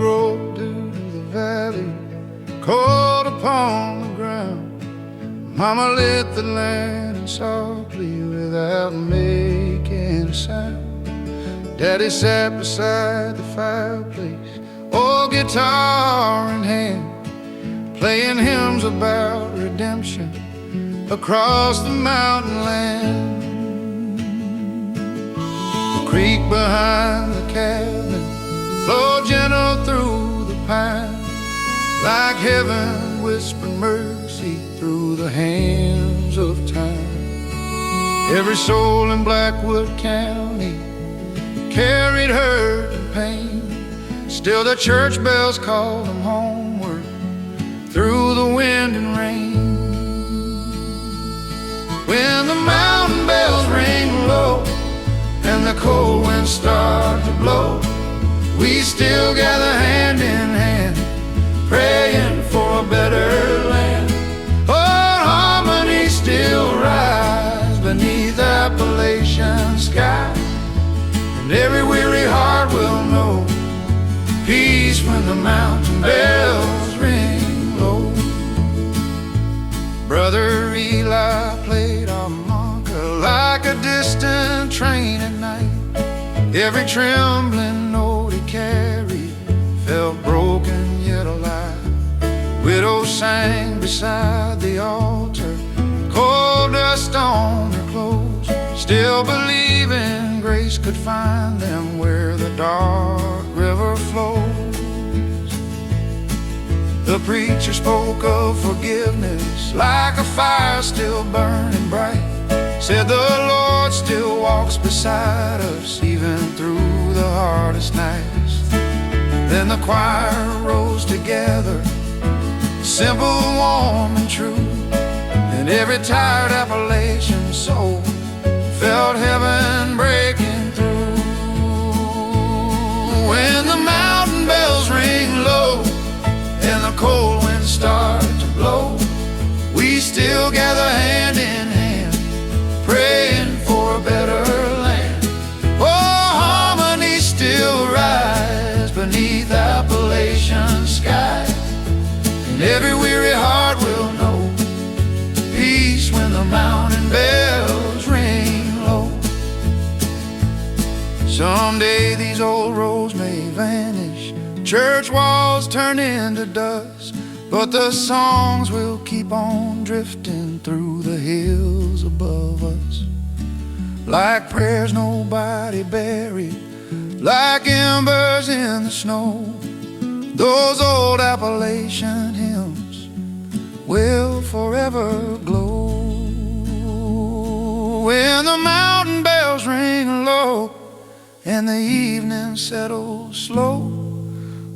road due to the valley, cold upon the ground. Mama lit the lantern softly without making a sound. Daddy sat beside the fireplace, old guitar in hand, playing hymns about redemption across the mountain land. The creek behind the cabin flowed gentle through the pine, like heaven whispered mercy through the hands of time. Every soul in Blackwood County carried hurt and pain, still the church bells called them homeward through the wind and rain. When the mountain bells ring low and the cold winds start to blow, we still gather hand in hand, praying for a better land. Oh, harmony still rise beneath Appalachian sky, and every weary heart will know peace when the mountain bells ring low. Brother Eli played harmonica like a distant train at night. Every trembling note he carried felt broken yet alive. Widows sang beside the altar, cold dust on their clothes, still believing grace could find them where the dark river flows. The preacher spoke of forgiveness like a fire still burning bright, said the Lord still walks beside us even through the hardest nights. Then the choir rose together, simple, warm and true, and every tired Appalachian soul felt heaven breaking through. When the mountain bells ring low and the cold winds start to blow, we still gather hand in hand, praying for a better land. Oh, harmony still rise beneath Appalachian sky, and every weary heart will know peace when the mountain bells ring low. Someday these old roads may vanish, church walls turn into dust, but the songs will keep on drifting through the hills above us, like prayers nobody buried, like embers in the snow. Those old Appalachian hymns will forever glow. When the mountain bells ring low and the evening settles slow,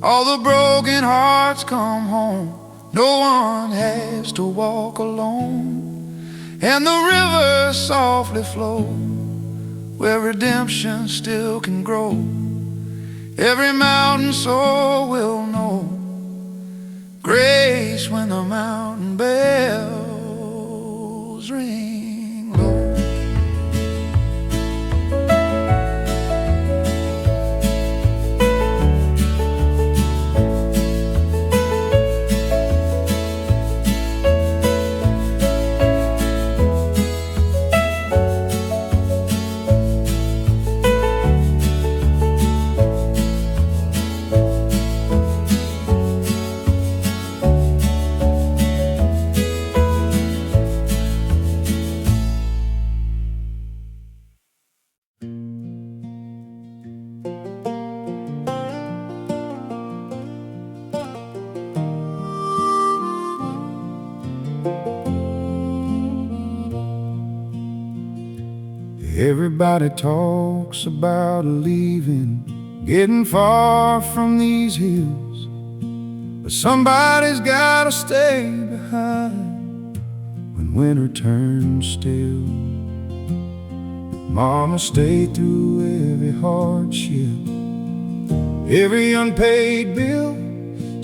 all the broken hearts come home, no one has to walk alone, and the rivers softly flow where redemption still can grow. Every mountain soul will know grace when the mountain bells ring low. Everybody talks about leaving, getting far from these hills, but somebody's gotta stay behind when winter turns still. Mama stayed through every hardship, every unpaid bill,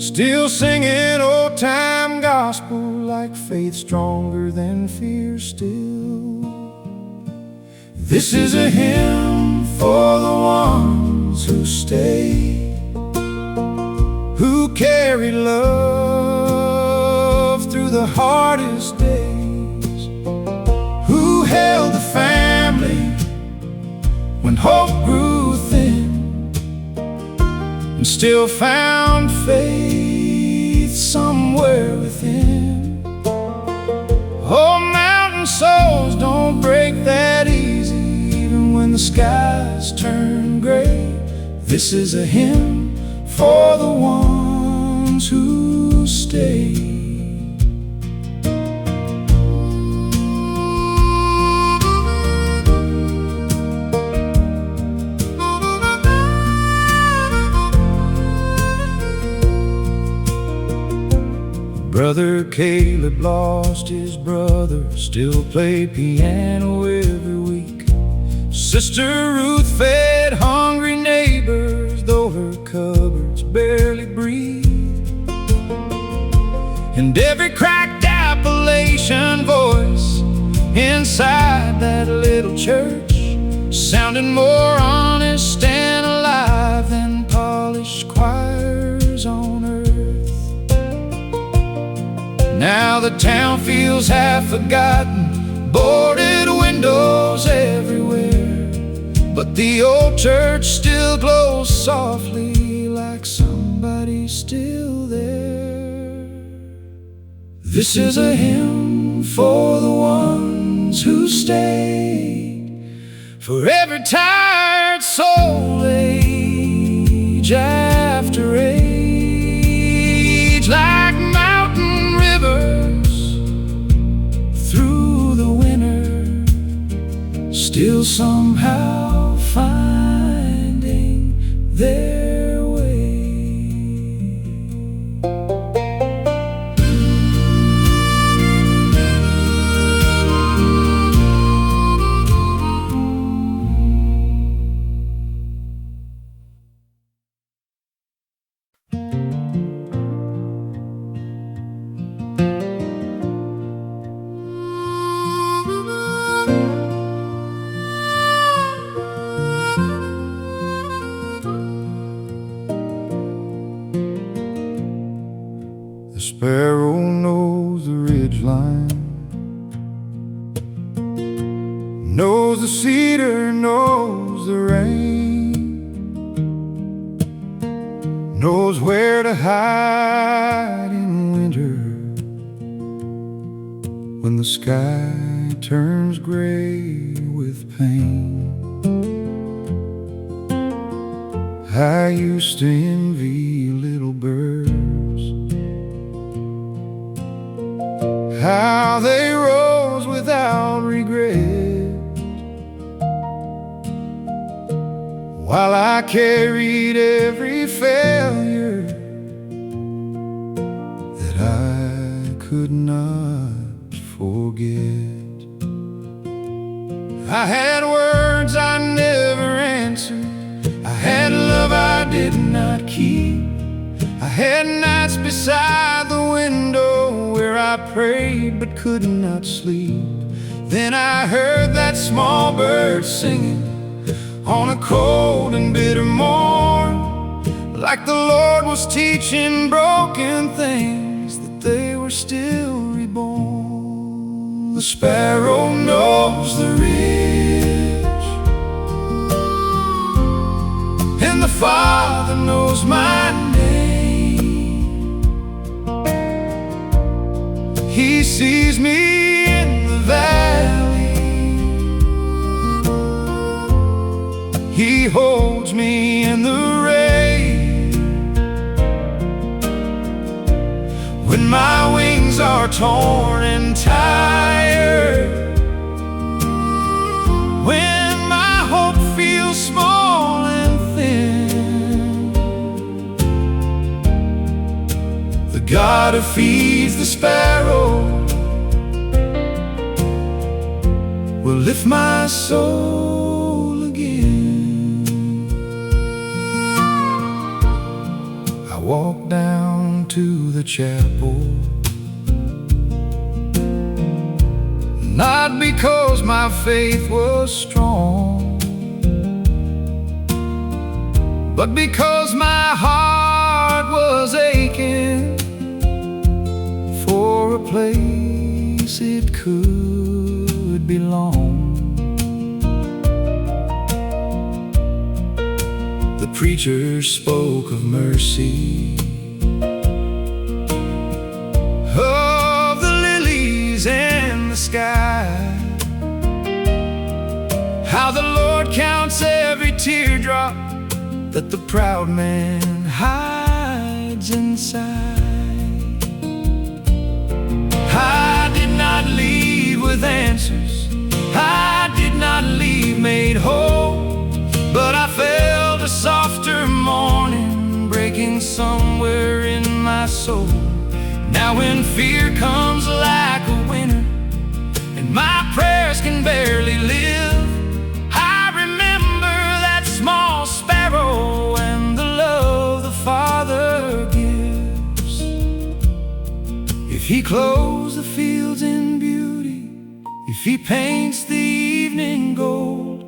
still singing old-time gospel like faith stronger than fear still. This is a hymn for the ones who stay, who carried love through the hardest days, who held the family when hope grew thin, and still found faith somewhere within. Oh, mountain souls don't break that easy, even when the skies turn gray. This is a hymn for the ones who stay. Brother Caleb lost his brother, still played piano every week. Sister Ruth fed hungry neighbors, though her cupboards barely breathed. And every cracked Appalachian voice inside that little church sounded more honest and alive than polished choirs on earth. Now the town feels half forgotten, boarded windows everywhere, but the old church still glows softly like somebody's still there. This is a hymn for the ones who stayed, for every tired soul, age after age, like mountain rivers through the winter, still somehow finding their way. The sparrow knows the ridgeline, knows the cedar, knows the rain, knows where to hide in winter when the sky turns gray with pain. I used to envy little birds, how they rose without regret, while I carried every failure that I could not forget. I had words I never answered, I had love I did not keep, I had nights beside the window where I prayed but could not sleep. Then I heard that small bird singing on a cold and bitter morn, like the Lord was teaching broken things that they were still reborn. The sparrow knows the ridge, and the Father knows my name. He sees me in the valley, He holds me in the rain. When my wings are torn and tired, when my hope feels small and thin, the God who feeds the sparrow will lift my soul again. I walk down to the chapel, not because my faith was strong, but because my heart was place it could belong. The preacher spoke of mercy, of the lilies in the sky, how the Lord counts every teardrop that the proud man hides inside. I did not leave with answers, I did not leave made whole, but I felt a softer morning breaking somewhere in my soul. Now when fear comes like a winter and my prayers can barely live, I remember that small sparrow and the love the Father gives. If He clothes the fields in beauty, if He paints the evening gold,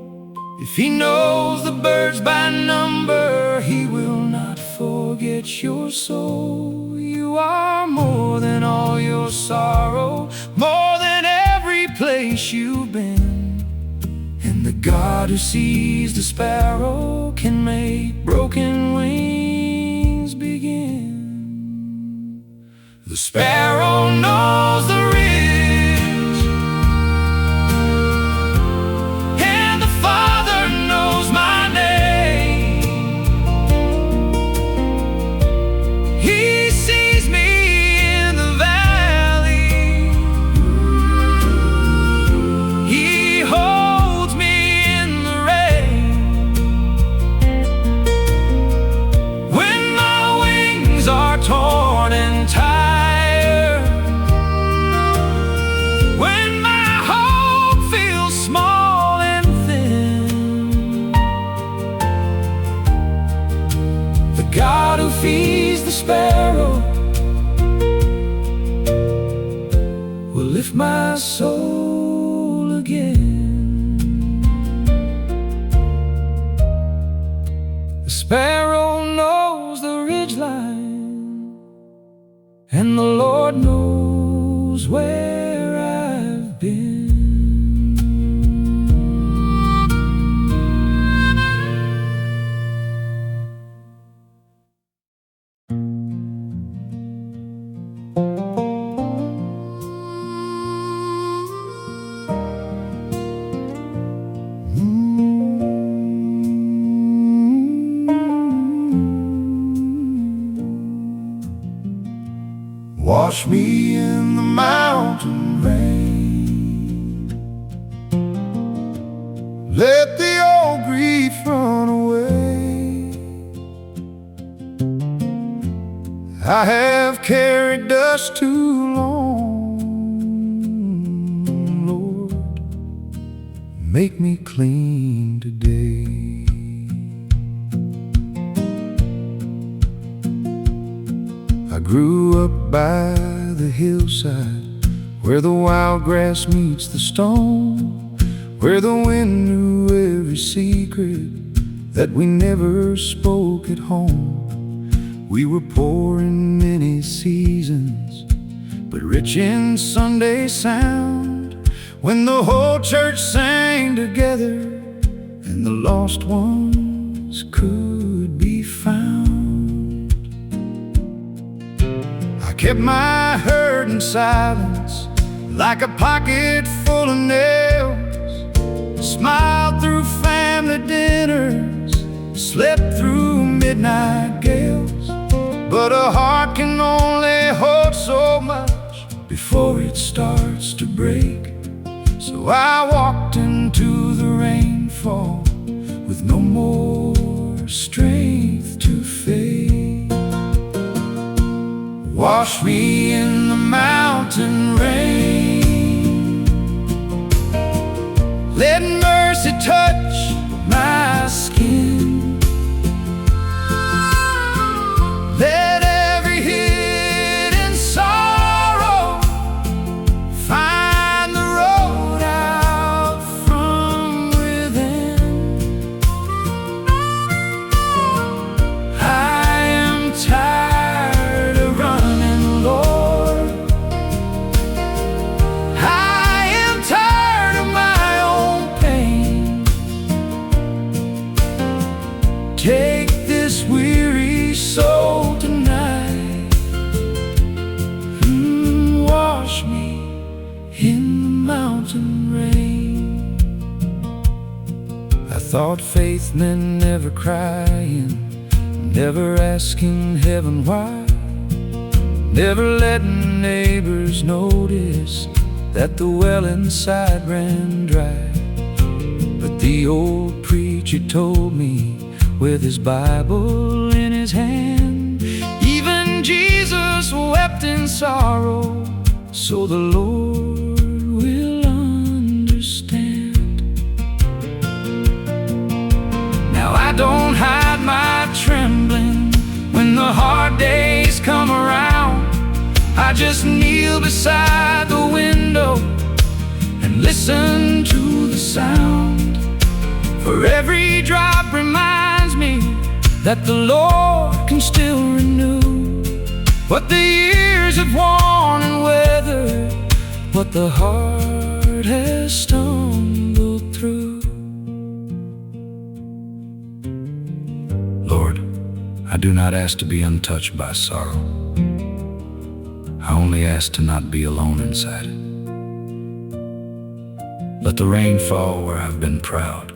if He knows the birds by number, He will not forget your soul. You are more than all your sorrow, more than every place you've been. And the God who sees the sparrow can make broken wings begin. The sparrow knows the ridge, and the Father knows my name. He sees me in the valley, He holds me in the rain. When my wings are torn and tired, when my hope feels small and thin, the God who feeds the sparrow will lift my soul again. The sparrow knows the ridgeline, and the Lord knows where I've been. Wash me in the mountain rain, let the old grief run away. I have carried dust too long, Lord, make me clean today. I grew up by the hillside, where the wild grass meets the stone, where the wind knew every secret that we never spoke at home. We were poor in many seasons, but rich in Sunday sound, when the whole church sang together and the lost ones could be found. I kept my hurt in silence, like a pocket full of nails, smiled through family dinners, slept through midnight gales. But a heart can only hold so much before it starts to break. So I walked into the rainfall with no more strength to fade. Wash me in the mountain rain, let mercy touch my skin. Let every hidden sorrow find the road out from within. I am tired of running, Lord, Thought faith meant never crying, never asking heaven why, never letting neighbors notice that the well inside ran dry. But the old preacher told me, with his Bible in his hand, even Jesus wept in sorrow, so the Lord will understand. Now I don't hide my trembling when the hard days come around. I just kneel beside the window and listen to the sound. For every drop reminds me that the Lord can still renew what the years have worn and weathered, what the heart has stumbled through. Lord, I do not ask to be untouched by sorrow. I only ask to not be alone inside it. Let the rain fall where I've been proud.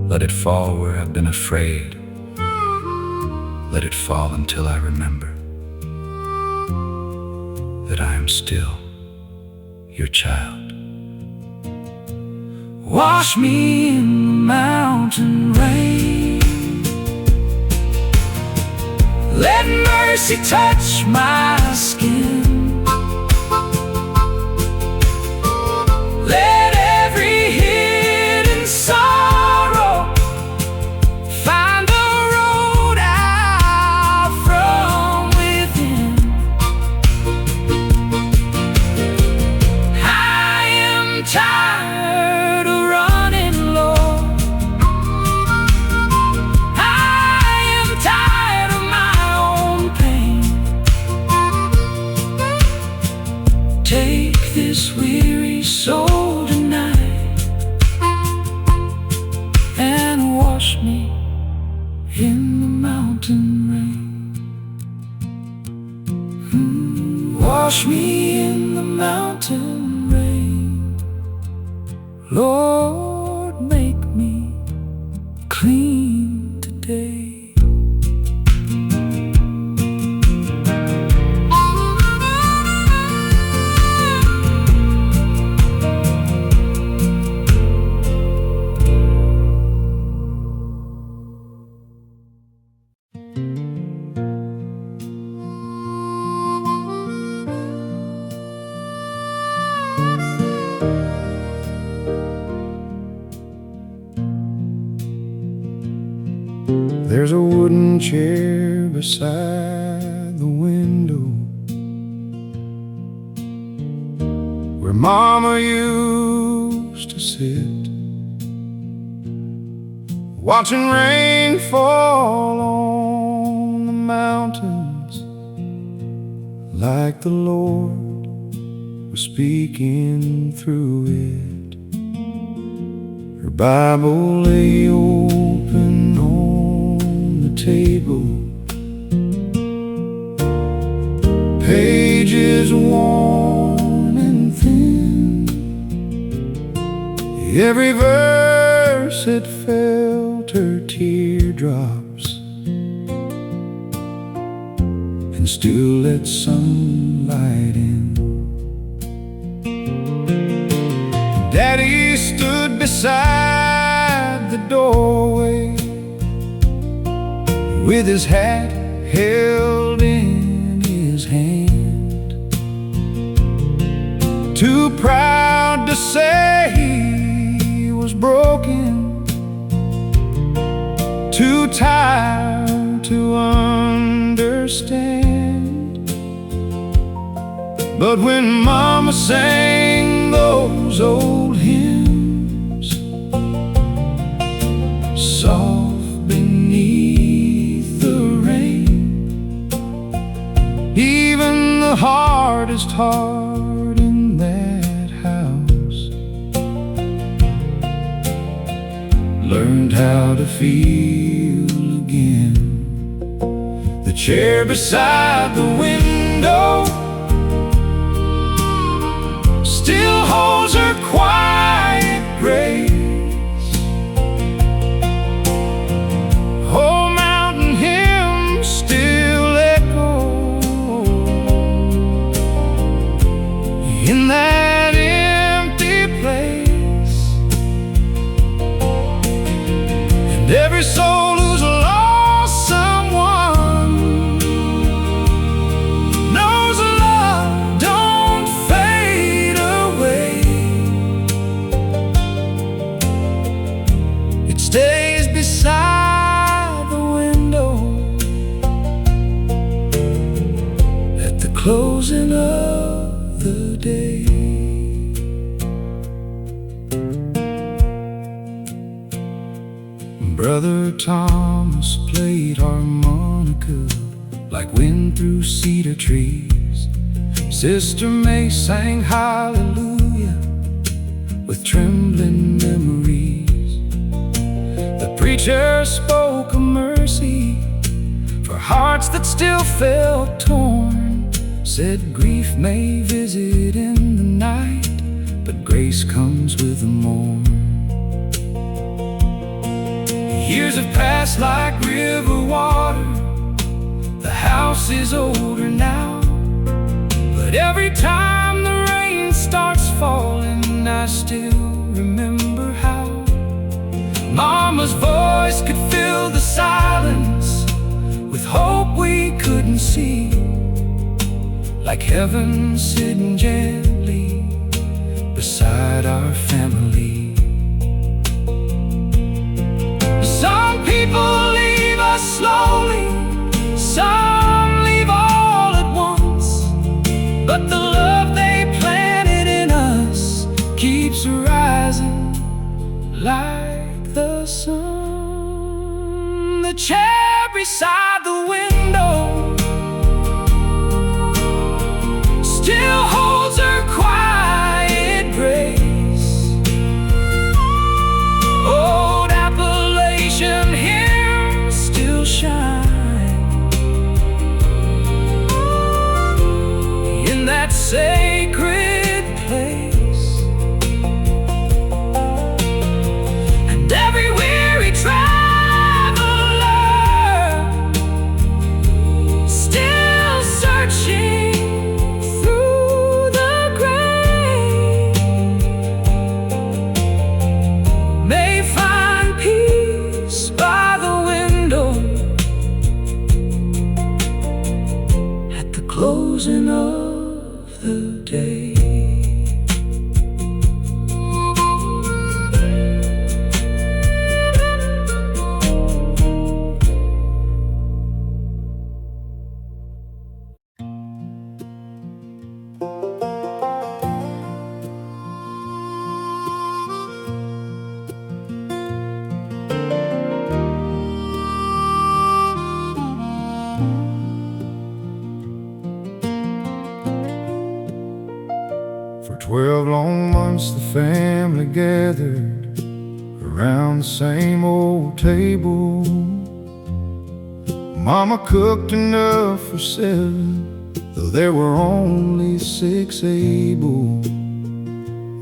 Let it fall where I've been afraid. Let it fall until I remember that I am still your child. Wash me in the mountain rain. Let mercy touch my skin. Let every hidden sorrow find the road out from within. I am tired of running low. I am tired of my own pain. Take this weary soul tonight and wash me in the mountain rain. Wash me in the mountain rain. Lord, make me clean today. There's a wooden chair beside the window where Mama used to sit, watching rain fall on the mountains, like the Lord was speaking through it. Her Bible lay open on the table, pages worn and thin. Every verse had felt her teardrops and still let sunlight in. Daddy stood beside the doorway with his hat held in his hand, too proud to say he was broken, too tired to understand. But when Mama sang those old hymns, soft beneath the rain, even the hardest heart in that house learned how to feel again. The chair beside the window still holds her quiet grace. closing of the day. Brother Thomas played harmonica like wind through cedar trees. Sister May sang hallelujah with trembling memories. The preacher spoke of mercy for hearts that still felt torn. Said grief may visit in the night, but grace comes with the morn. Years have passed like river water. The house is older now, but every time the rain starts falling, I still remember how Mama's voice could fill the silence with hope we couldn't see, like heaven sitting gently beside our family. Some people leave us slowly, some leave all at once, but the love they planted in us keeps rising like the sun. The chair beside the window still holds her quiet grace. Old Appalachian hymns still shine in that sacred place, and every weary traveler still searching through the grave may find peace by the window at the closing of the day. For 12 long months the family gathered around the same old table. Mama cooked enough for 7, though there were only 6 able.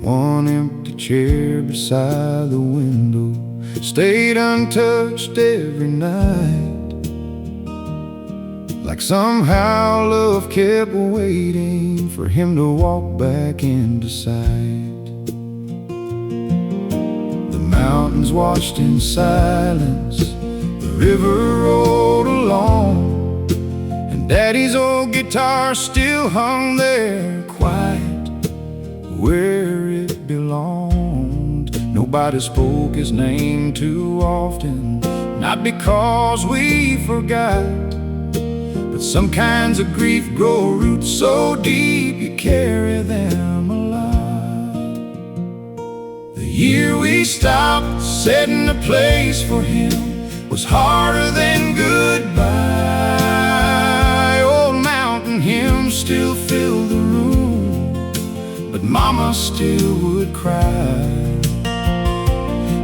One empty chair beside the window stayed untouched every night, like somehow love kept waiting for him to walk back into sight. The mountains watched in silence, the river rolled along, and Daddy's old guitar still hung there quiet where it belonged. Nobody spoke his name too often, not because we forgot, but some kinds of grief grow roots so deep you carry them alive. The year we stopped setting a place for him was harder than goodbye. Old mountain hymns still fill the room, but Mama still would cry.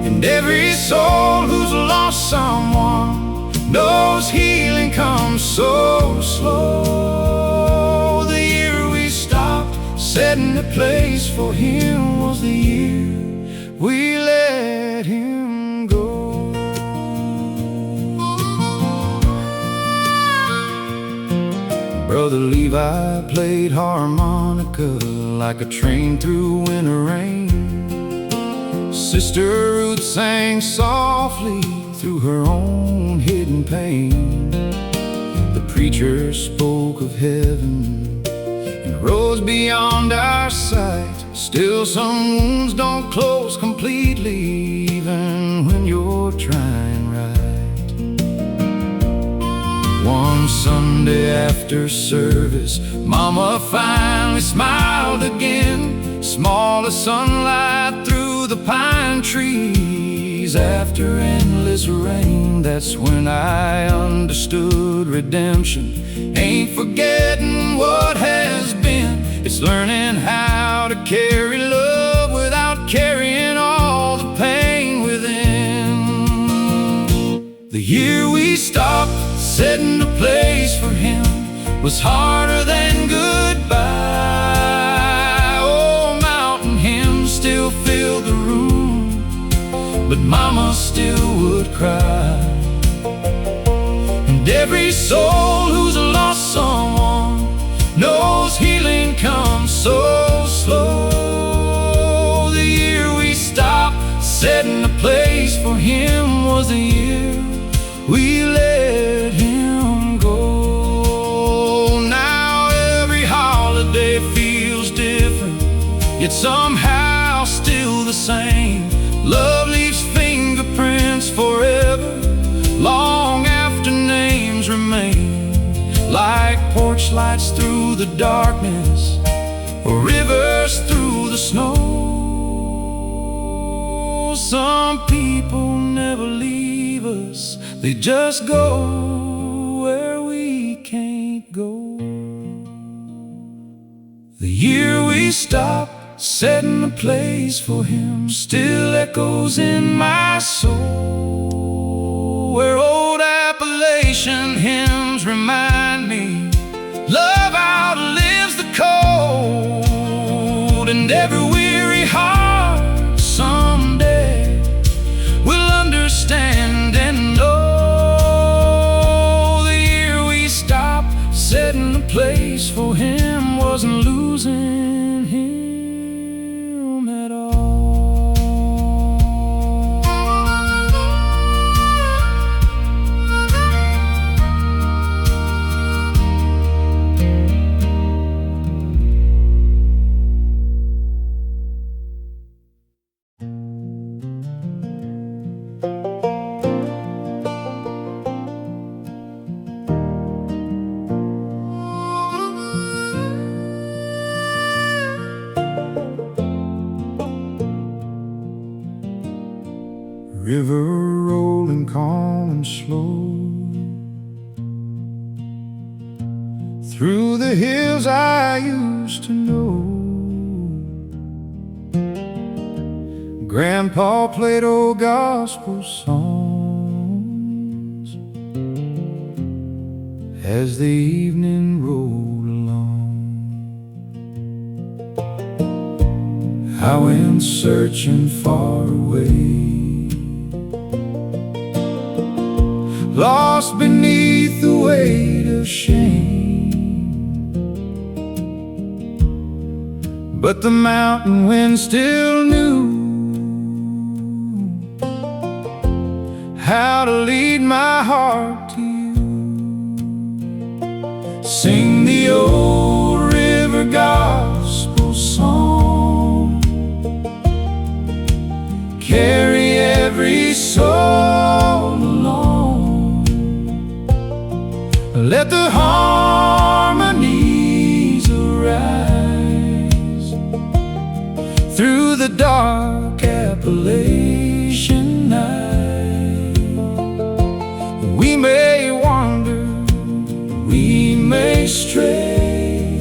And every soul who's lost someone knows healing comes so slow. The year we stopped setting a place for him was the year we let him go. Brother Levi played harmonica like a train through winter rain. Sister Ruth sang softly through her own hidden pain. The preacher spoke of heaven and roads beyond our sight. Still some wounds don't close completely, even when you're trying right. One Come Sunday after service, Mama finally smiled again. Small as sunlight through the pine trees. After endless rain, that's when I understood redemption ain't forgetting what has been. It's learning how to carry love without carrying all the pain within. The year we stopped setting a place for him was harder than goodbye. Oh, mountain hymns still filled the room, but Mama still would cry. And every soul who's lost someone knows healing comes so slow. The year we stopped setting a place for him was the year we let him go. Now every holiday feels different, yet somehow still the same. Love leaves fingerprints forever, long after names remain. Like porch lights through the darkness, or rivers through the snow. Some people never leave us, they just go where we can't go. The year we stopped setting a place for him still echoes in my soul, where old Appalachian hymns remind me love outlives the cold. And every weary heart someday will understand and know. The year we stopped setting a place for him wasn't losing him at all. River rolling calm and slow through the hills I used to know. Grandpa played old gospel songs as the evening rolled along. I went searching far away, lost beneath the weight of shame. But the mountain wind still knew how to lead my heart to you. Sing the old river gospel song, carry every soul along. Let the harmonies arise through the dark Appalachian night. We may wander, we may stray,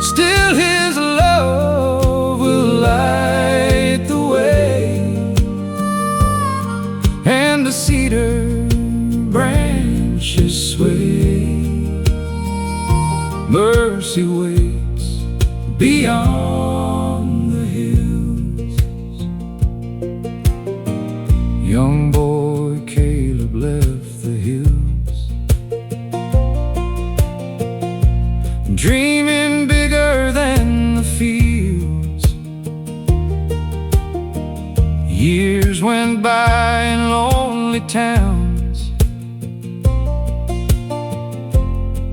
still his love will light the way. And the cedar branches sway, mercy waits beyond the hills. Young boy Caleb left the hills, dreaming bigger than the fields. Years went by in lonely towns,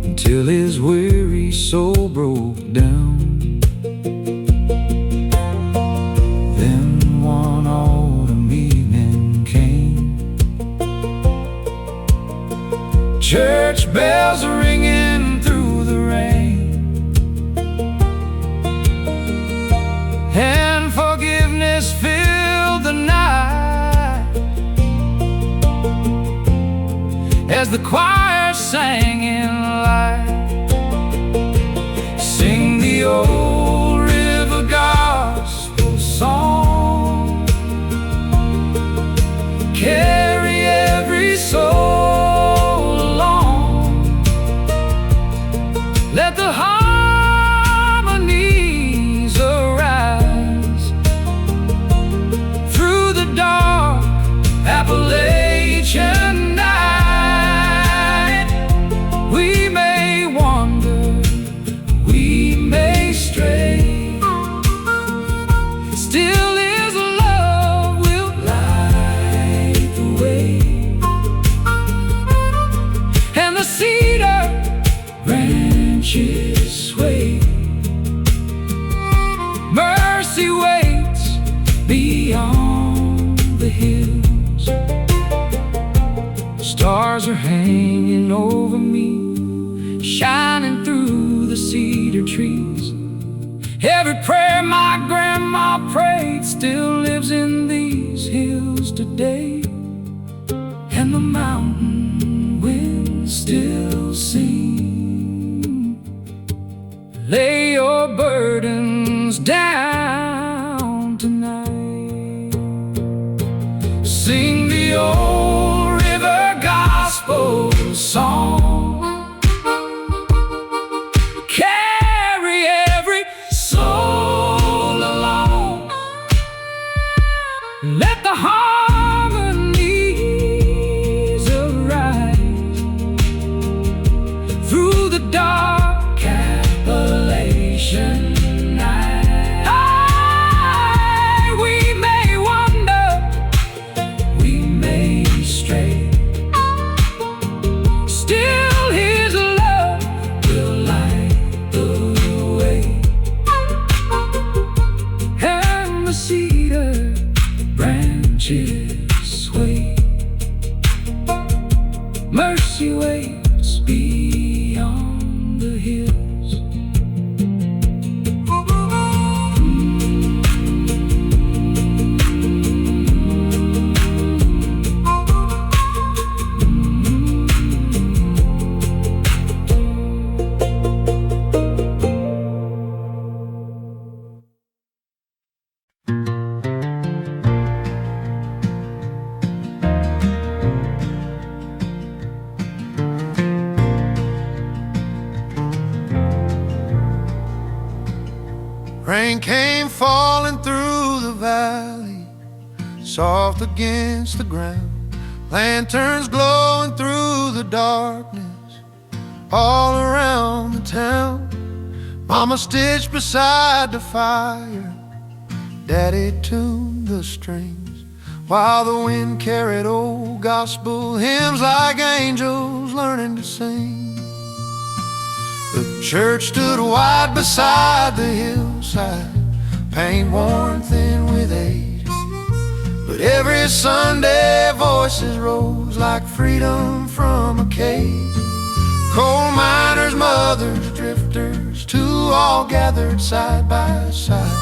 until his weary soul broke down. Then one autumn evening came, church church bells are ringing through the rain, and forgiveness filled the night as the choir sang in light. Sing the old river gospel song, carry every soul along. Let the harmonies arise through the dark Appalachian night. We may wander, we may stray, still His love will light the way. And the cedar branches sway, mercy waits beyond the hills. Stars are hanging over me, shining through the cedar trees. Every prayer my grandma prayed still lives in these hills today, and the mountain winds still sing. Lay your burdens down tonight. Sing the old river gospel song, carry every soul along. Let the harmonies arise through the dark Appalachian night. Aye, we may wander, we may stray, still His love will light the way. And the cedar branches sway, mercy waits beyond the hills. Rain came falling through the valley, soft against the ground. Lanterns glowing through the darkness all around the town. Mama stitched beside the fire, Daddy tuned the strings, while the wind carried old gospel hymns like angels learning to sing. The church stood wide beside the hillside, paint worn thin with age. But every Sunday voices rose like freedom from a cage. Coal miners, mothers, drifters, too, all gathered side by side,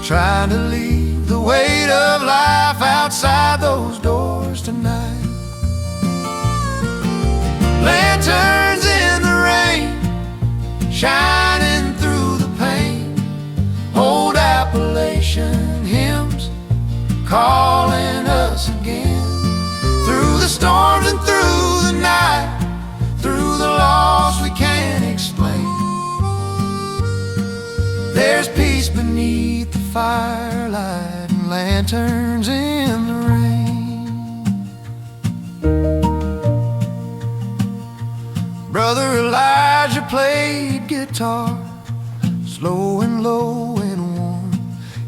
trying to leave the weight of life outside those doors tonight. Lanterns in the rain, shining through the pain. Old Appalachian hymns calling us again. Through the storms and through the night, through the loss we can't explain, there's peace beneath the firelight and lanterns in the rain. Brother Elijah played guitar, slow and low and warm.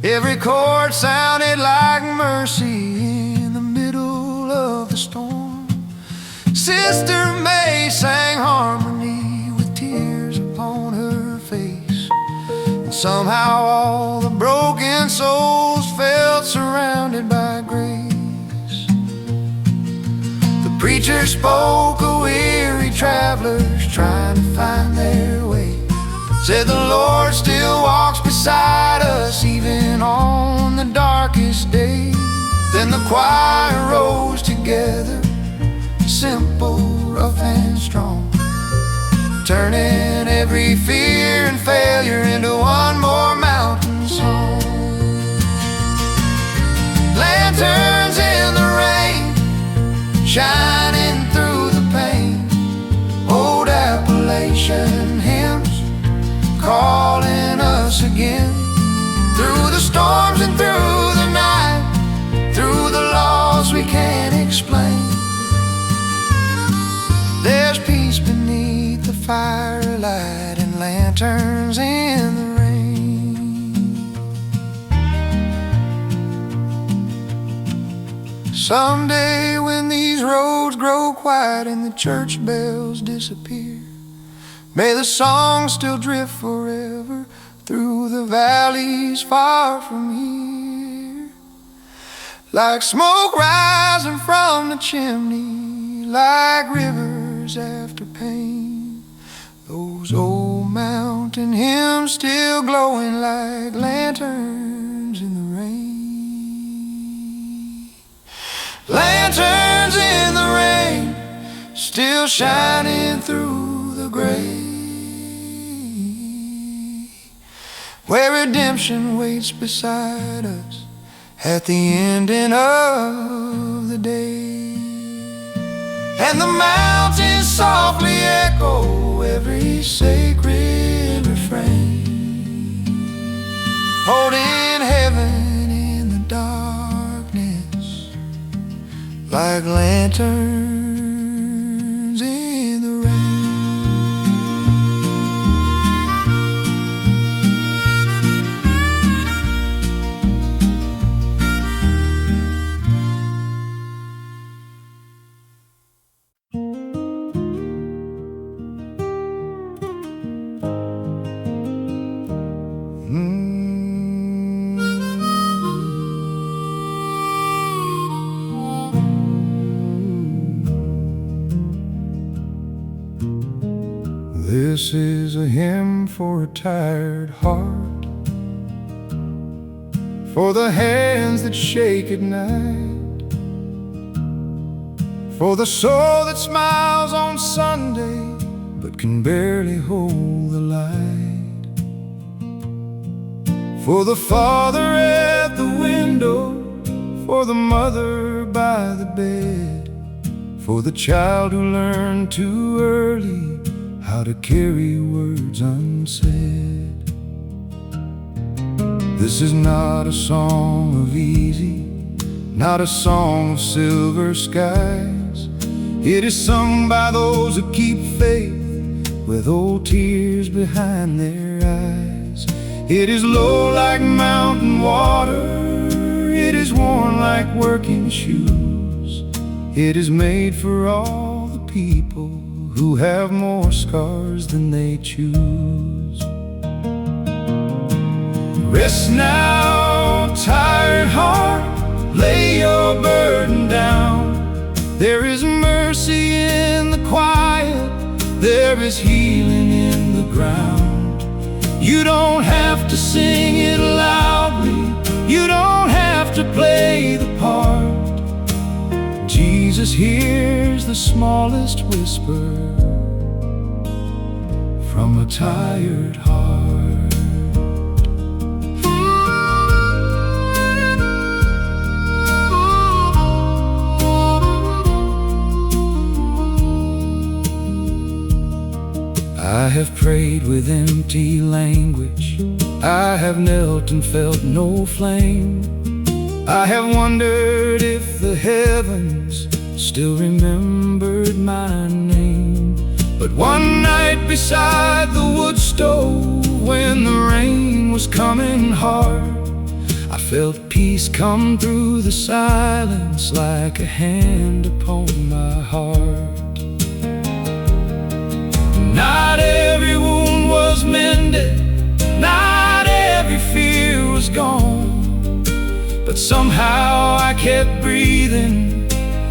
Every chord sounded like mercy in the middle of the storm. Sister May sang harmony with tears upon her face, and somehow all the broken souls felt surrounded by grace. The preacher spoke a weary travelers trying to find their way. Said the Lord still walks beside us even on the darkest day. Then the choir rose together, simple, rough and strong, turning every fear and failure into one more mountain song. Lanterns in the rain, shining through the pain, old Appalachian hymns calling us again. Through the storms and through the night, through the laws we can't explain, there's peace beneath the firelight and lanterns in the rain. Someday when these roads grow quiet and the church bells disappear, may the song still drift forever through the valleys far from here. Like smoke rising from the chimney, like rivers after pain, those old mountain hymns still glowing like lanterns in the rain. Lanterns in the rain, still shining through the gray, where redemption waits beside us at the ending of the day. And the mountains softly echo every sacred refrain, holding heaven in the darkness like lanterns in the rain. This is a hymn for a tired heart, for the hands that shake at night, for the soul that smiles on Sunday but can barely hold the light, for the father at the window, for the mother by the bed, for the child who learned too early how to carry words unsaid. This is not a song of easy, not a song of silver skies. It is sung by those who keep faith with old tears behind their eyes. It is low like mountain water, it is worn like working shoes. It is made for all the people who have more scars than they choose. Rest now, tired heart, lay your burden down. There is mercy in the quiet, there is healing in the ground. You don't have to sing it loudly, you don't have to play the part. Jesus hears the smallest whisper from a tired heart. I have prayed with empty language, I have knelt and felt no flame. I have wondered if the heavens still remembered my name. But one night beside the wood stove, when the rain was coming hard, I felt peace come through the silence like a hand upon my heart. Not every wound was mended, not every fear was gone, but somehow I kept breathing,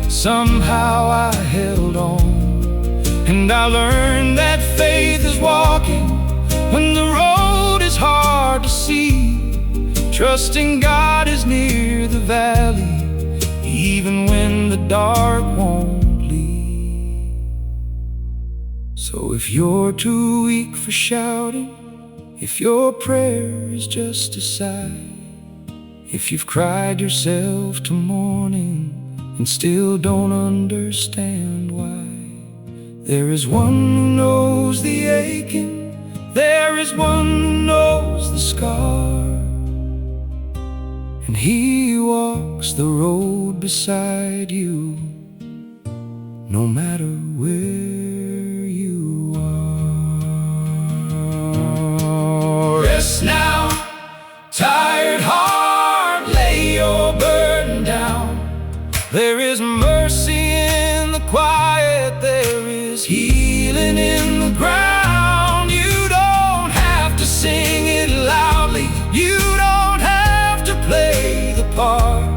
somehow I held on. And I learned that faith is walking when the road is hard to see, trusting God is near the valley, even when the dark won't lead. So if you're too weak for shouting, if your prayer is just a sigh, if you've cried yourself to morning and still don't understand why, there is one who knows the aching, there is one who knows the scar, and he walks the road beside you, no matter where you are. Rest now, tired heart, lay your burden down. There is mercy in the quiet, there is healing in the ground. You don't have to sing it loudly, you don't have to play the part.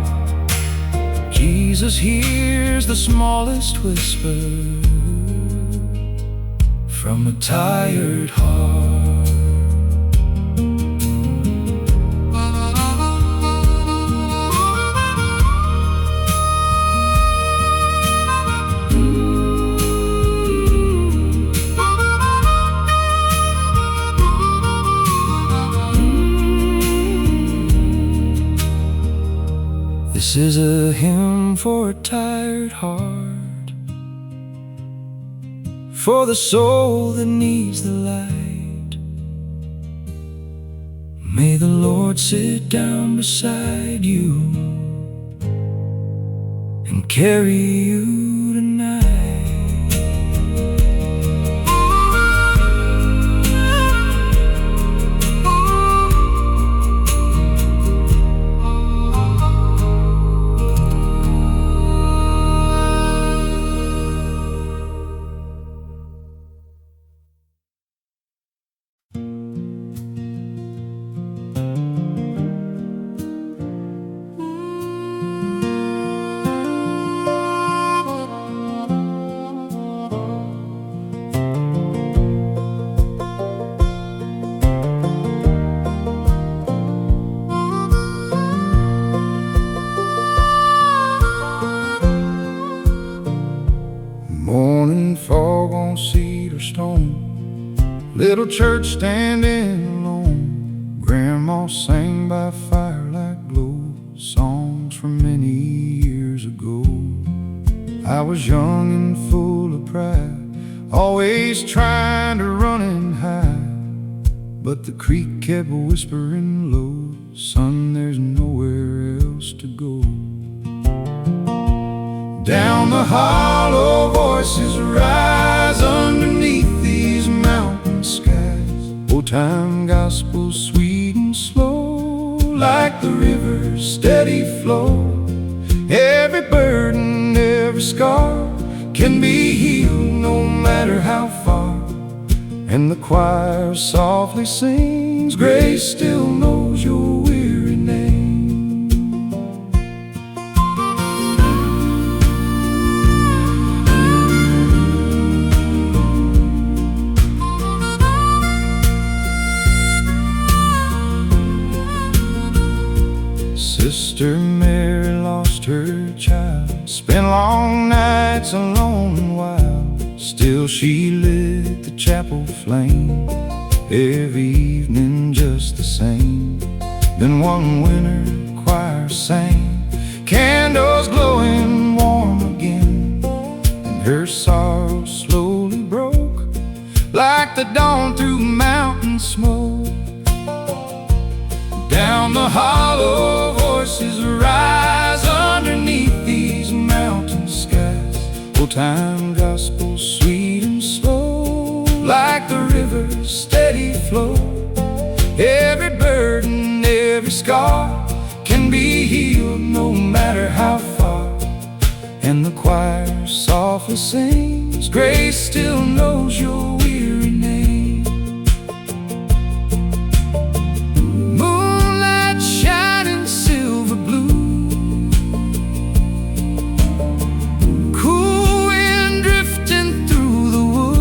Jesus hears the smallest whisper from a tired heart. This is a hymn for a tired heart, for the soul that needs the light. May the Lord sit down beside you and carry you tonight. Morning fog on cedar stone, little church standing alone. Grandma sang by firelight glow songs from many years ago. I was young and full of pride, always trying to run and hide, but the creek kept whispering low, son, there's nowhere else to go. Down the hollow voices rise underneath these mountain skies. Old-time gospel sweet and slow, like the river's steady flow. Every burden, every scar can be healed no matter how far. And the choir softly sings, grace still knows your weary name. Sister Mary lost her child, spent long nights alone and wild. Still she lit the chapel flame every evening just the same. Then one winter choir sang, candles glowing warm again, and her sorrow slowly broke like the dawn through mountain smoke. Down the hollow voices rise underneath these mountain skies. Old-time gospel sweet and slow, like the river's steady flow. Every burden, every scar can be healed no matter how far. And the choir softly sings, grace still knows your weary name. Cool wind drifting through the woods.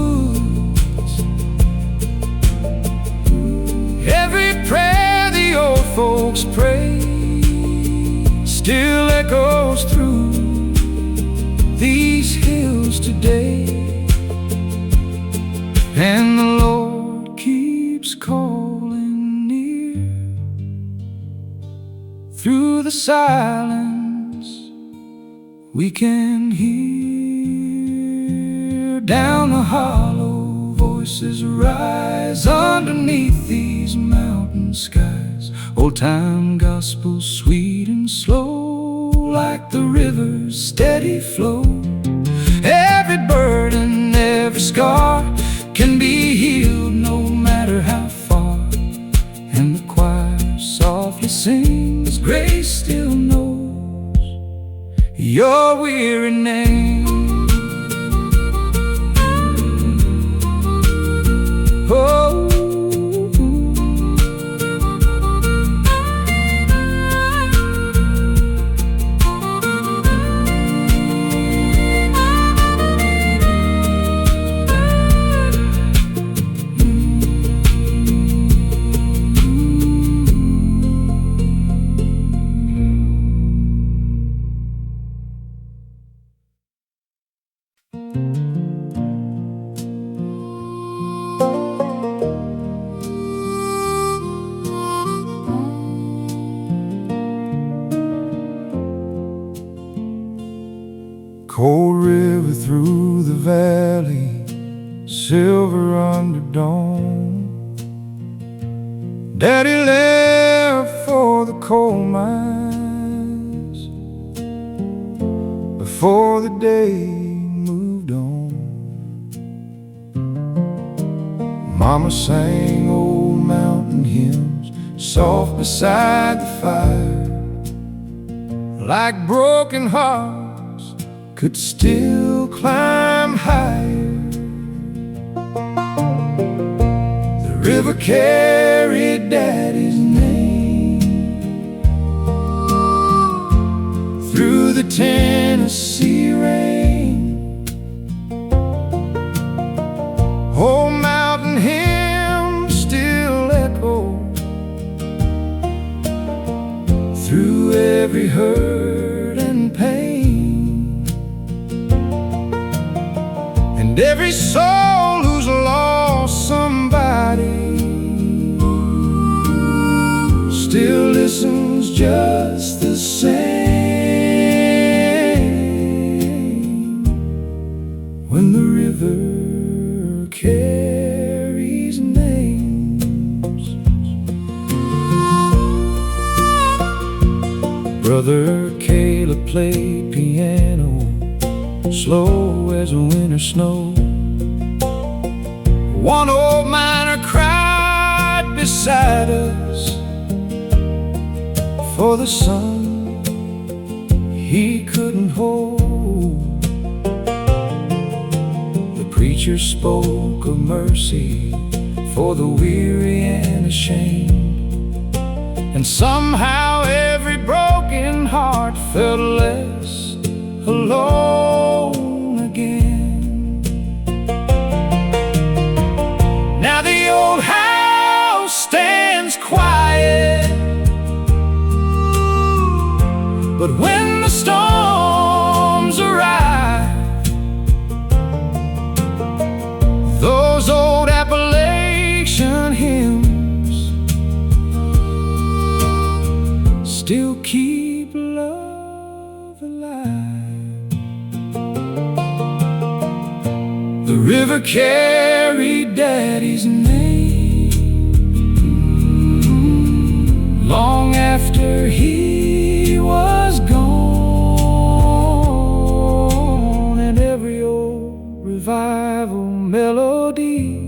and the Lord keeps calling near. Through the silence we can hear, down the hollow voices rise underneath these mountain skies. Old-time gospel, sweet and slow, like the river's steady flow. Every burden, every scar can be healed, no matter how far. And the choir softly sings, grace still knows your weary name. Oh, cold river through the valley, silver under dawn. Daddy left for the coal mines before the day moved on. Mama sang old mountain hymns soft beside the fire, like broken hearts could still climb higher. The river carried Daddy's name through the Tennessee rain. Old mountain hymns still echo through every hurt and pain, and every soul who's lost somebody still listens just the same when the river carries names. Brother Caleb played piano, slow as a winter snow. One old miner cried beside us for the son he couldn't hold. The preacher spoke of mercy for the weary and ashamed, and somehow every broken heart felt less alone again. Now the old house stands quiet, but when the storms arrive, those old Appalachian hymns still keep love alive. The river carried Daddy's name long after he was gone, and every old revival melody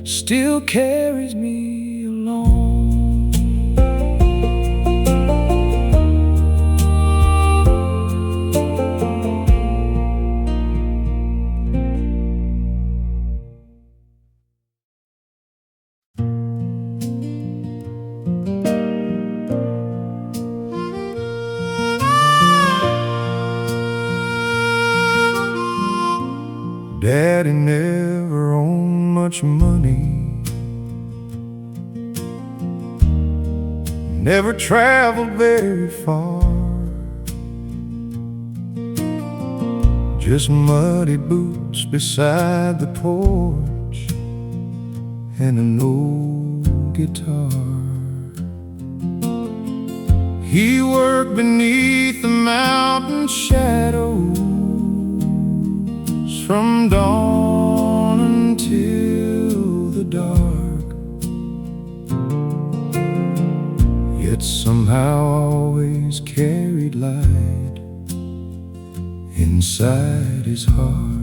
still carries me along. Daddy never owned much money, never traveled very far, just muddy boots beside the porch and an old guitar. He worked beneath the mountain shadows from dawn until the dark, yet somehow always carried light inside his heart.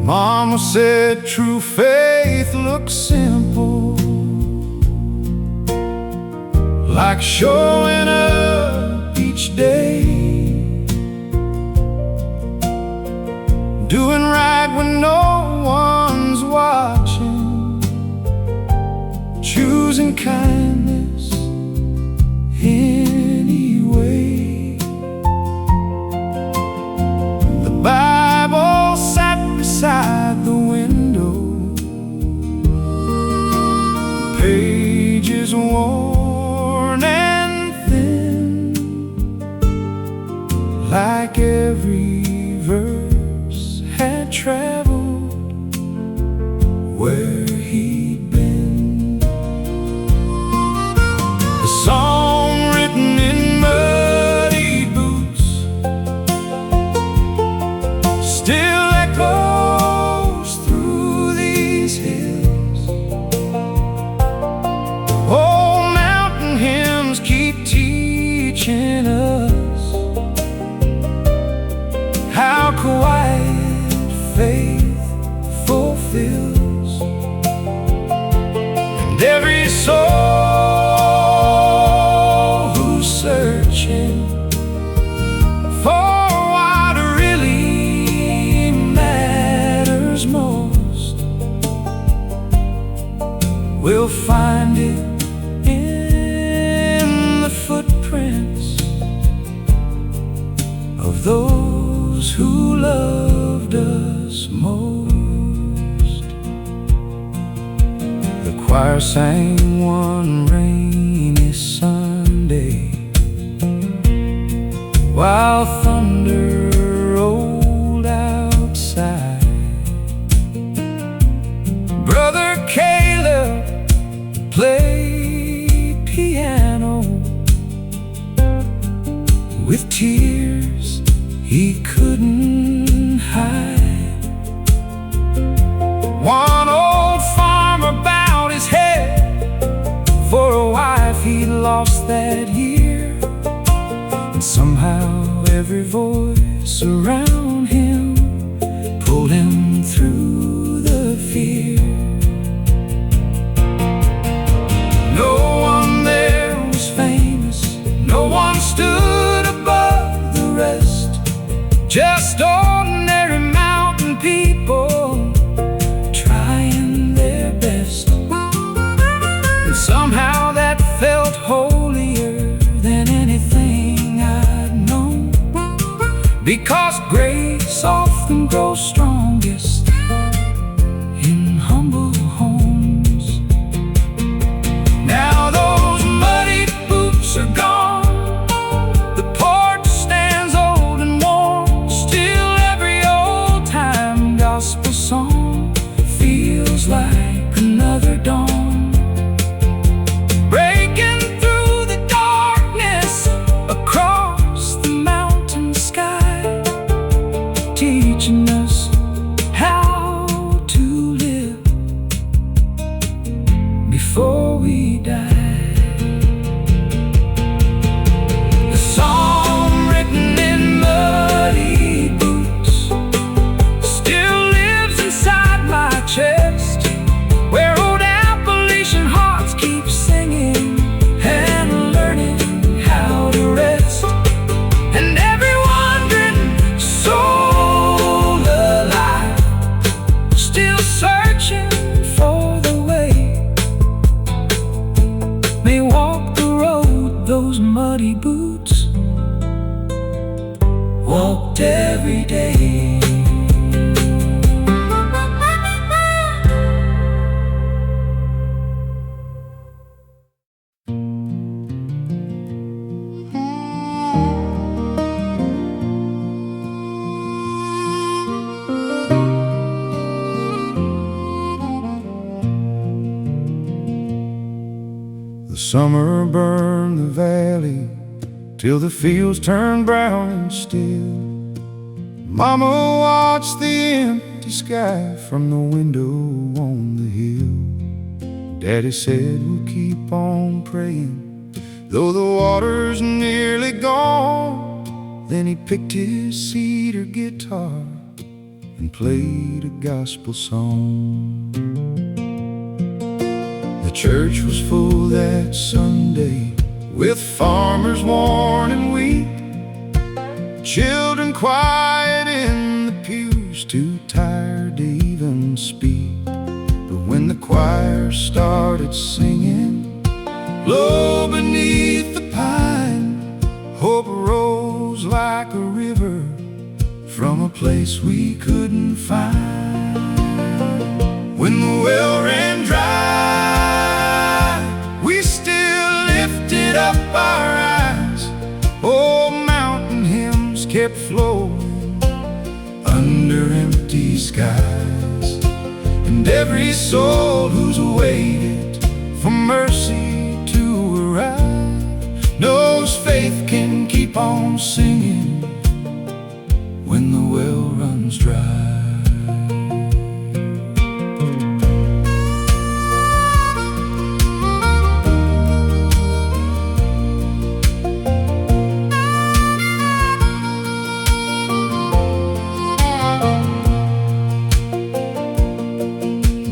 Mama said true faith looks simple, like showing up each day, doing right when no one's watching, choosing kindness anyway. The Bible sat beside the window, pages worn and thin, like every verse had traveled where he'd been. The song written in muddy boots still echoes through these hills. Old mountain hymns keep teaching us how quiet faith fulfills. And every soul who's searching for what really matters most will find it in the footprints of those who loved us most. The choir sang one rainy Sunday while thunder rolled outside. Brother Caleb played piano with tears he couldn't hide. One old farmer bowed his head for a wife he lost that year, and somehow every voice around him pulled him through the fear. No one there was famous, no one stood above the rest, just ordinary mountain people trying their best. And somehow that felt holier than anything I'd known, because grace often grows strongest Summer burned the valley till the fields turned brown and still. Mama watched the empty sky from the window on the hill. Daddy said we'll keep on praying though the water's nearly gone. Then he picked his cedar guitar and played a gospel song. The church was full that Sunday with farmers worn and weak, children quiet in the pews, too tired to even speak. But when the choir started singing, low beneath the pine, hope rose like a river from a place we couldn't find. When the well ran dry, we still lifted up our eyes. Old mountain hymns kept flowing under empty skies. And every soul who's waited for mercy to arrive knows faith can keep on singing when the well runs dry.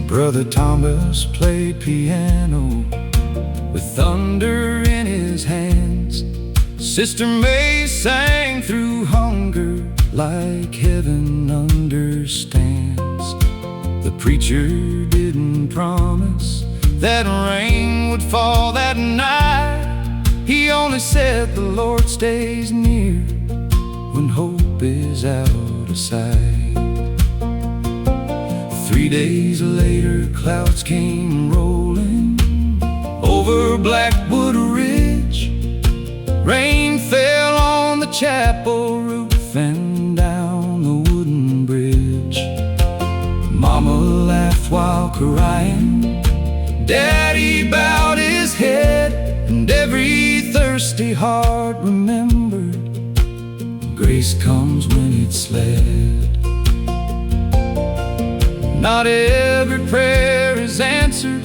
Brother Thomas played piano with thunder in his hands. Sister May sang through hunger like heaven understands. The preacher didn't promise that rain would fall that night. He only said the Lord stays near when hope is out of sight. 3 days later, clouds came rolling over Blackwood Ridge. Rain fell on the chapel roof and down the wooden bridge. Mama laughed while crying, Daddy bowed his head, and every thirsty heart remembered grace comes when it's led. Not every prayer is answered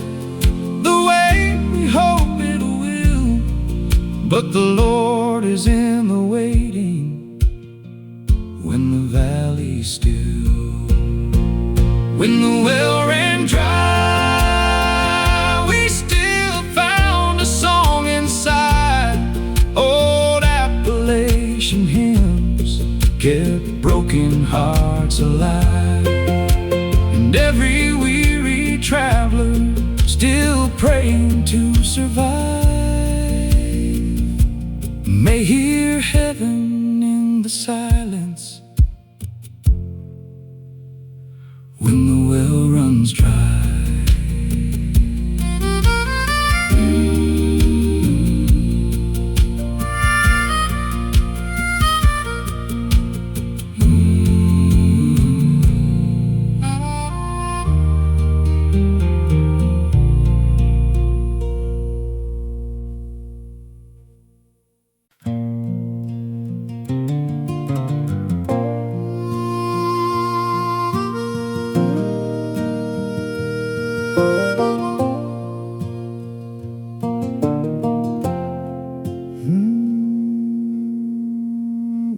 the way we hope it will, but the Lord is in the waiting when the valley's still. When the well ran dry, we still found a song inside. Old Appalachian hymns kept broken hearts alive. And every weary traveler still praying to survive may hear heaven in the silence when the well runs dry.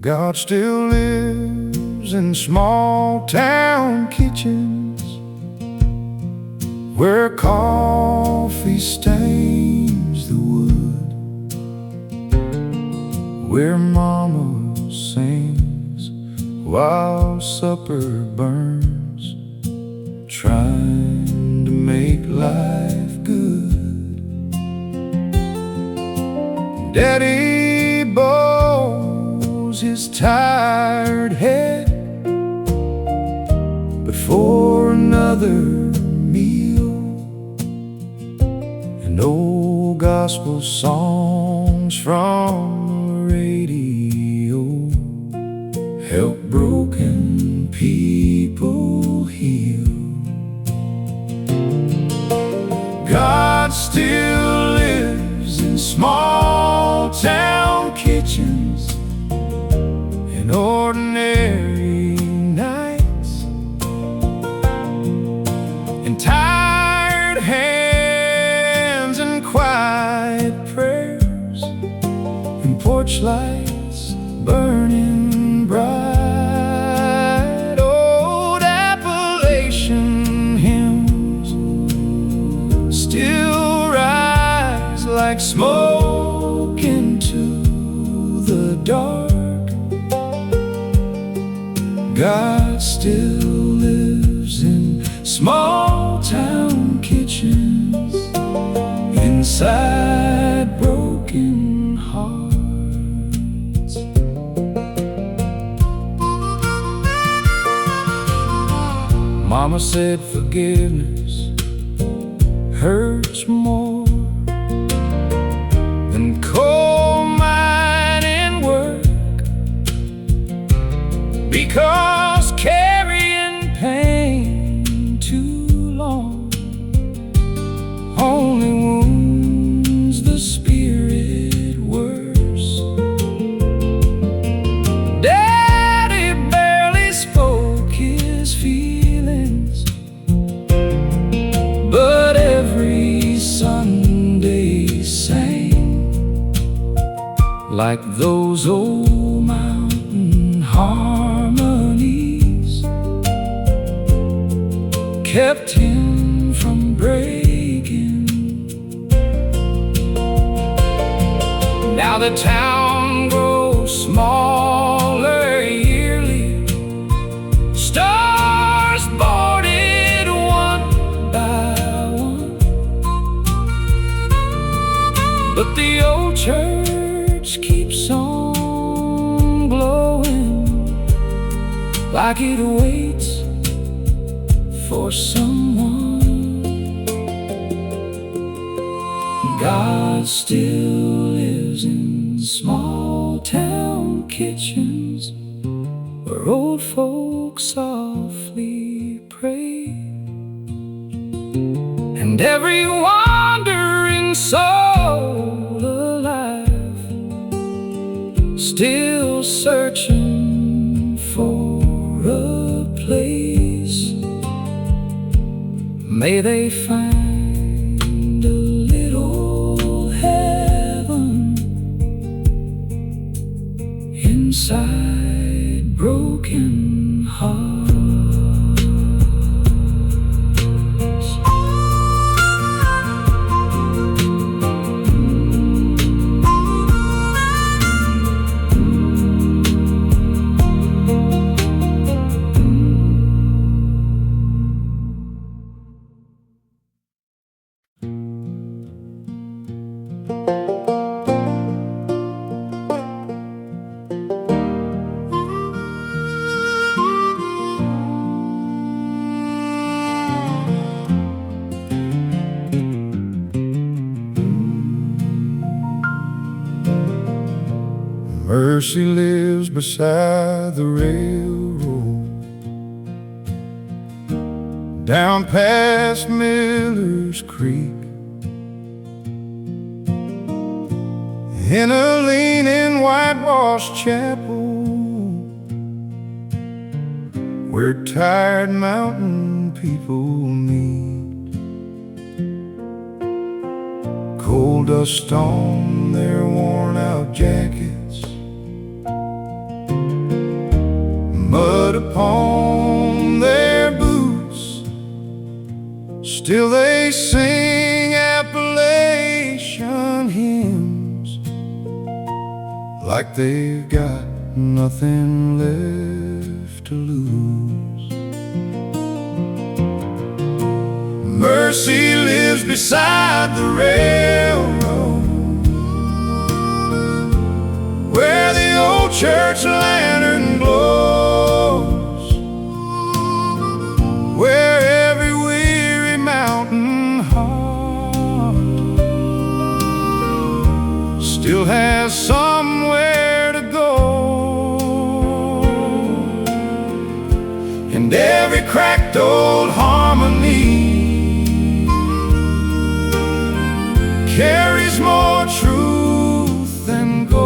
God still lives in small town kitchens where coffee stains the wood, where mama sings while supper burns, trying to make life good. Daddy bows his tired head before another meal, and old gospel songs from the radio help broken people heal. God still lives in tired hands and quiet prayers, and porch lights burning bright. Old Appalachian hymns still rise like smoke into the dark. God still lives in small town kitchens, inside broken hearts. Mama said forgiveness hurts more than coal mining work, because carrying pain too long only wounds the spirit worse. Daddy barely spoke his feelings, but every Sunday sang like those old mountain harmonies, kept him from breaking. Now the town grows smaller yearly, stars boarded one by one, but the old church keeps on glowing like it waits for someone. God still lives in small town kitchens, where old folks softly pray, and every wandering soul alive still searching for a place. May they find a little heaven inside broken hearts. Mercy lives beside the railroad, down past Miller's Creek, in a leaning whitewashed chapel, where tired mountain people meet. Coal dust on their worn-out jackets, mud upon their boots, still they sing Appalachian hymns like they've got nothing left to lose. Mercy lives beside the railroad, where the old church lantern glows, where every weary mountain heart still has somewhere to go, and every cracked old harmony carries more truth than gold.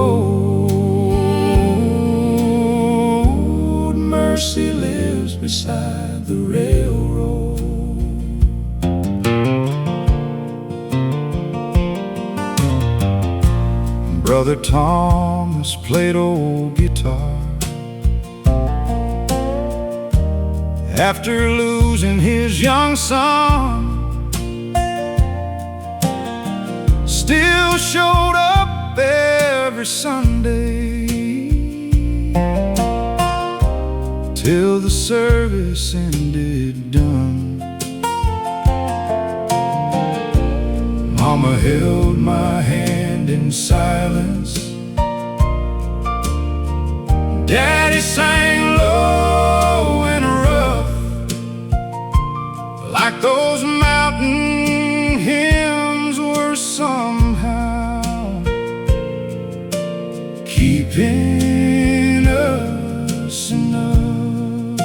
Mercy lives beside the railroad. Brother Thomas played old guitar. After losing his young son, still showed up every Sunday till the service ended done. Mama held my hand in silence. Daddy sang low and rough, like those mountain hymns were somehow keeping us enough.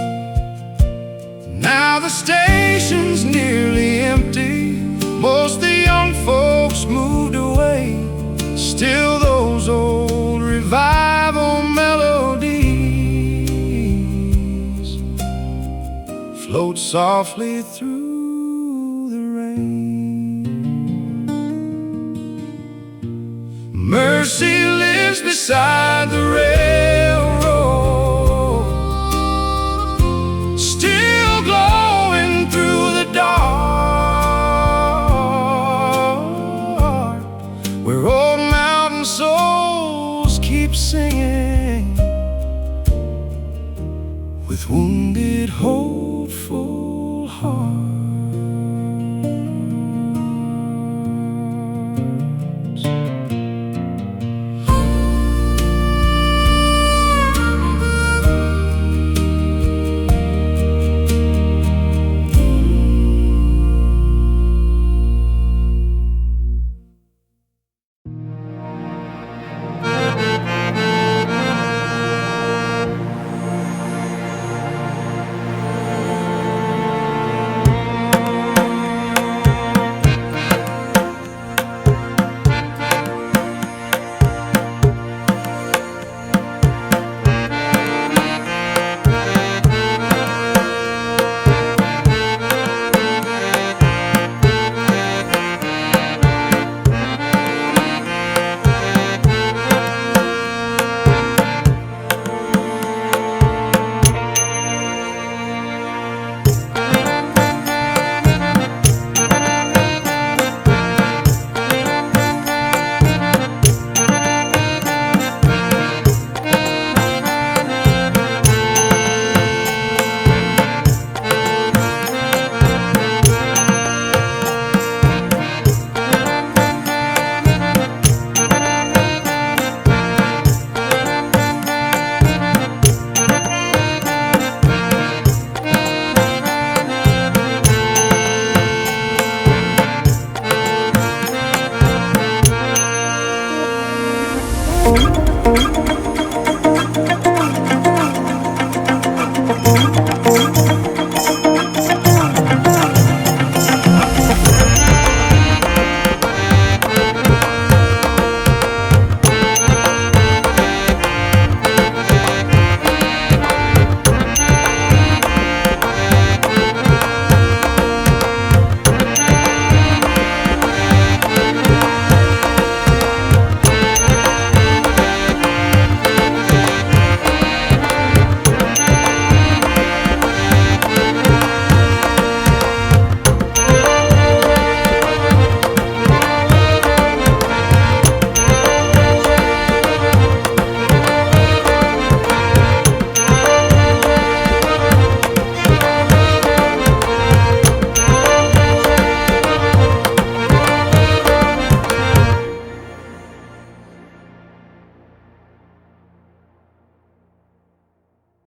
Now the station's nearly empty, most of the young folks moved away. Still those old revival melodies float softly through the rain. Mercy lives beside the